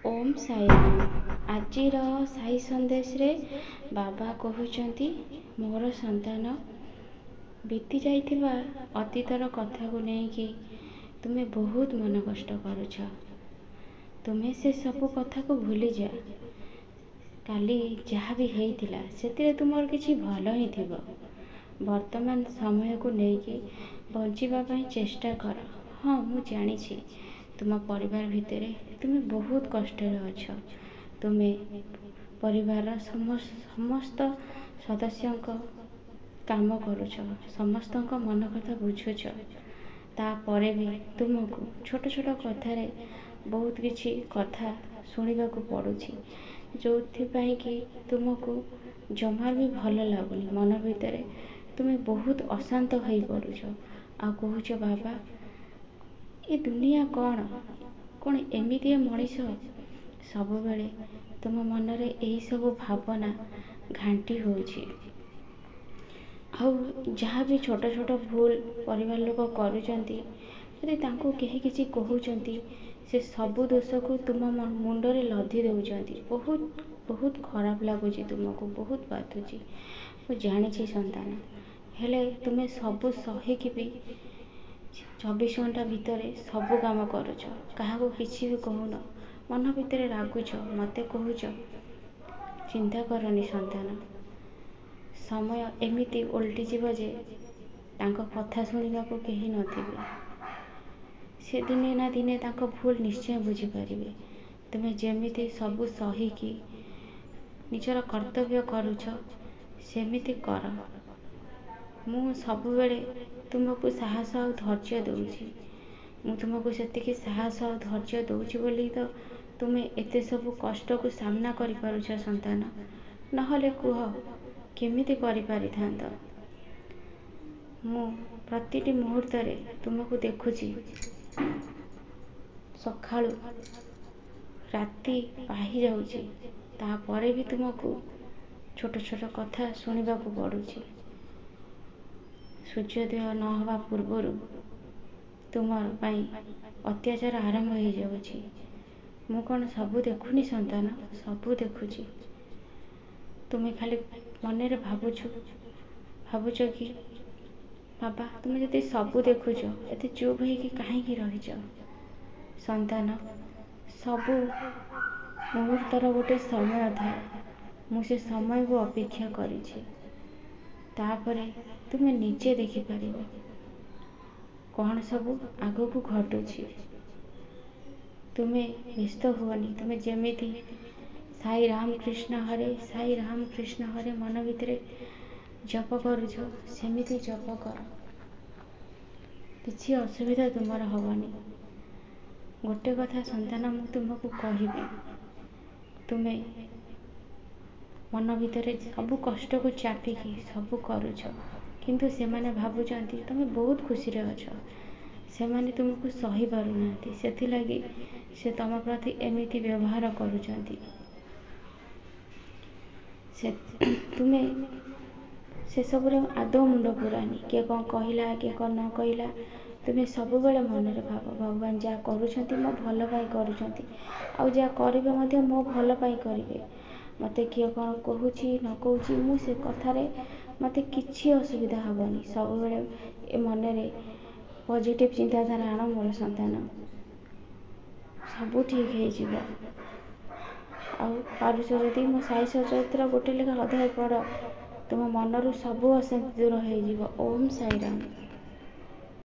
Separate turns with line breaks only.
ଓମ୍ ସାଇରାମ। ଆଜିର ସାଇ ସନ୍ଦେଶରେ ବାବା କହୁଛନ୍ତି, ମୋର ସନ୍ତାନ, ବିତି ଯାଇଥିବା ଅତୀତର କଥାକୁ ନେଇକି ତୁମେ ବହୁତ ମନ କଷ୍ଟ କରୁଛ। ତୁମେ ସେ ସବୁ କଥାକୁ ଭୁଲିଯା। କାଲି ଯାହା ବି ହେଇଥିଲା ସେଥିରେ ତୁମର କିଛି ଭଲ ହିଁ ଥିବ। ବର୍ତ୍ତମାନ ସମୟକୁ ନେଇକି ବଞ୍ଚିବା ପାଇଁ ଚେଷ୍ଟା କର। ହଁ, ମୁଁ ଜାଣିଛି ତୁମ ପରିବାର ଭିତରେ ତୁମେ ବହୁତ କଷ୍ଟରେ ଅଛ। ତୁମେ ପରିବାରର ସମସ୍ତ ସଦସ୍ୟଙ୍କ କାମ କରୁଛ, ସମସ୍ତଙ୍କ ମନ କଥା ବୁଝୁଛ। ତାପରେ ବି ତୁମକୁ ଛୋଟ ଛୋଟ କଥାରେ ବହୁତ କିଛି କଥା ଶୁଣିବାକୁ ପଡ଼ୁଛି, ଯେଉଁଥିପାଇଁ କି ତୁମକୁ ଜମା ବି ଭଲ ଲାଗୁନି। ମନ ଭିତରେ ତୁମେ ବହୁତ ଅଶାନ୍ତ ହୋଇପଡ଼ୁଛ ଆଉ କହୁଛ, ବାବା, ଏ ଦୁନିଆ କ'ଣ ଏମିତି ମଣିଷ? ସବୁବେଳେ ତୁମ ମନରେ ଏହିସବୁ ଭାବନା ଘାଣ୍ଟି ହେଉଛି। ଆଉ ଯାହା ବି ଛୋଟ ଛୋଟ ଭୁଲ ପରିବାର ଲୋକ କରୁଛନ୍ତି, ଯଦି ତାଙ୍କୁ କେହି କିଛି କହୁଛନ୍ତି, ସେ ସବୁ ଦୋଷକୁ ତୁମ ମୁଣ୍ଡରେ ଲଦି ଦେଉଛନ୍ତି। ବହୁତ ଖରାପ ଲାଗୁଛି, ତୁମକୁ ବହୁତ ବାଧୁଛି। ମୁଁ ଜାଣିଛି ସନ୍ତାନ, ହେଲେ ତୁମେ ସବୁ ସହିକି ବି 24 ଘଣ୍ଟା ଭିତରେ ସବୁ କାମ କରୁଛ, କାହାକୁ କିଛି ବି କହୁନ, ମନ ଭିତରେ ରାଗୁଛ, ମୋତେ କହୁଛ। ଚିନ୍ତା କରନି ସନ୍ତାନ, ସମୟ ଏମିତି ଓଲଟିଯିବ ଯେ ତାଙ୍କ କଥା ଶୁଣିବାକୁ କେହି ନଥିବେ। ସେ ଦିନେ ନା ଦିନେ ତାଙ୍କ ଭୁଲ ନିଶ୍ଚୟ ବୁଝିପାରିବେ। ତୁମେ ଯେମିତି ସବୁ ସହିକି ନିଜର କର୍ତ୍ତବ୍ୟ କରୁଛ, ସେମିତି କର। ମୁଁ ସବୁବେଳେ ତୁମକୁ ସାହସ ଆଉ ଧୈର୍ଯ୍ୟ ଦେଉଛି। ମୁଁ ତୁମକୁ ସେତିକି ସାହସ ଆଉ ଧୈର୍ଯ୍ୟ ଦେଉଛି ବୋଲି ତ ତୁମେ ଏତେ ସବୁ କଷ୍ଟକୁ ସାମ୍ନା କରିପାରୁଛ ସନ୍ତାନ। ନହେଲେ କୁହ, କେମିତି କରିପାରିଥାନ୍ତ? ମୁଁ ପ୍ରତିଟି ମୁହୂର୍ତ୍ତରେ ତୁମକୁ ଦେଖୁଛି। ସକାଳୁ ରାତି ପାହିଯାଉଛି, ତାପରେ ବି ତୁମକୁ ଛୋଟ ଛୋଟ କଥା ଶୁଣିବାକୁ ପଡ଼ୁଛି। ସୂର୍ଯ୍ୟୋଦୟ ନ ହେବା ପୂର୍ବରୁ ତୁମ ପାଇଁ ଅତ୍ୟାଚାର ଆରମ୍ଭ ହୋଇଯାଉଛି। ମୁଁ କ'ଣ ସବୁ ଦେଖୁନି ସନ୍ତାନ? ସବୁ ଦେଖୁଛି। ତୁମେ ଖାଲି ମନରେ ଭାବୁଛ କି, ବାବା, ତୁମେ ଯଦି ସବୁ ଦେଖୁଛ, ଏତେ ଚୁପ୍ ହେଇକି କାହିଁକି ରହିଛ? ସନ୍ତାନ, ସବୁ ମୁହୂର୍ତ୍ତର ଗୋଟେ ସମୟ ଥାଏ। ମୁଁ ସେ ସମୟକୁ ଅପେକ୍ଷା କରିଛି। ତାପରେ ତୁମେ ନିଜେ ଦେଖିପାରିବ କ'ଣ ସବୁ ଆଗକୁ ଘଟୁଛି। ତୁମେ ବ୍ୟସ୍ତ ହୁଅନି। ତୁମେ ଯେମିତି ସାଇ ରାମ କୃଷ୍ଣ ହରେ, ସାଇ ରାମ କୃଷ୍ଣ ହରେ ମନ ଭିତରେ ଜପ କରୁଛ, ସେମିତି ଜପ କର। କିଛି ଅସୁବିଧା ତୁମର ହେବନି। ଗୋଟେ କଥା ସନ୍ତାନ, ମୁଁ ତୁମକୁ କହିବି, ତୁମେ ମନ ଭିତରେ ସବୁ କଷ୍ଟକୁ ଚାପିକି ସବୁ କରୁଛ, କିନ୍ତୁ ସେମାନେ ଭାବୁଛନ୍ତି ତୁମେ ବହୁତ ଖୁସିରେ ଅଛ। ସେମାନେ ତୁମକୁ ସହି ପାରୁନାହାନ୍ତି, ସେଥିଲାଗି ସେ ତୁମ ପ୍ରତି ଏମିତି ବ୍ୟବହାର କରୁଛନ୍ତି। ତୁମେ ସେସବୁରେ ଆଦୌ ମୁଣ୍ଡ ପୁରାନି। କିଏ କ'ଣ କହିଲା, କିଏ କ'ଣ ନ କହିଲା, ତୁମେ ସବୁବେଳେ ମନରେ ଭାବ, ଭଗବାନ ଯାହା କରୁଛନ୍ତି ମୋ ଭଲ ପାଇଁ କରୁଛନ୍ତି, ଆଉ ଯାହା କରିବେ ମଧ୍ୟ ମୋ ଭଲ ପାଇଁ କରିବେ। ମୋତେ କିଏ କ'ଣ କହୁଛି ନ କହୁଛି, ମୁଁ ସେ କଥାରେ ମୋତେ କିଛି ଅସୁବିଧା ହେବନି। ସବୁବେଳେ ଏ ମନରେ ପଜିଟିଭ୍ ଚିନ୍ତାଧାରା ଆଣ ମୋର ସନ୍ତାନ। ସବୁ ଠିକ୍ ହେଇଯିବ। ଆଉ ପାରୁଛ ଯଦି ମୋ ସାଇ ଚରିତ୍ର ଗୋଟେ ଲେଖା ଅଧ୍ୟାୟ ପଢ଼, ତୁମ ମନରୁ ସବୁ ଅଶାନ୍ତି ଦୂର ହେଇଯିବ। ଓମ୍ ସାଇରାମ।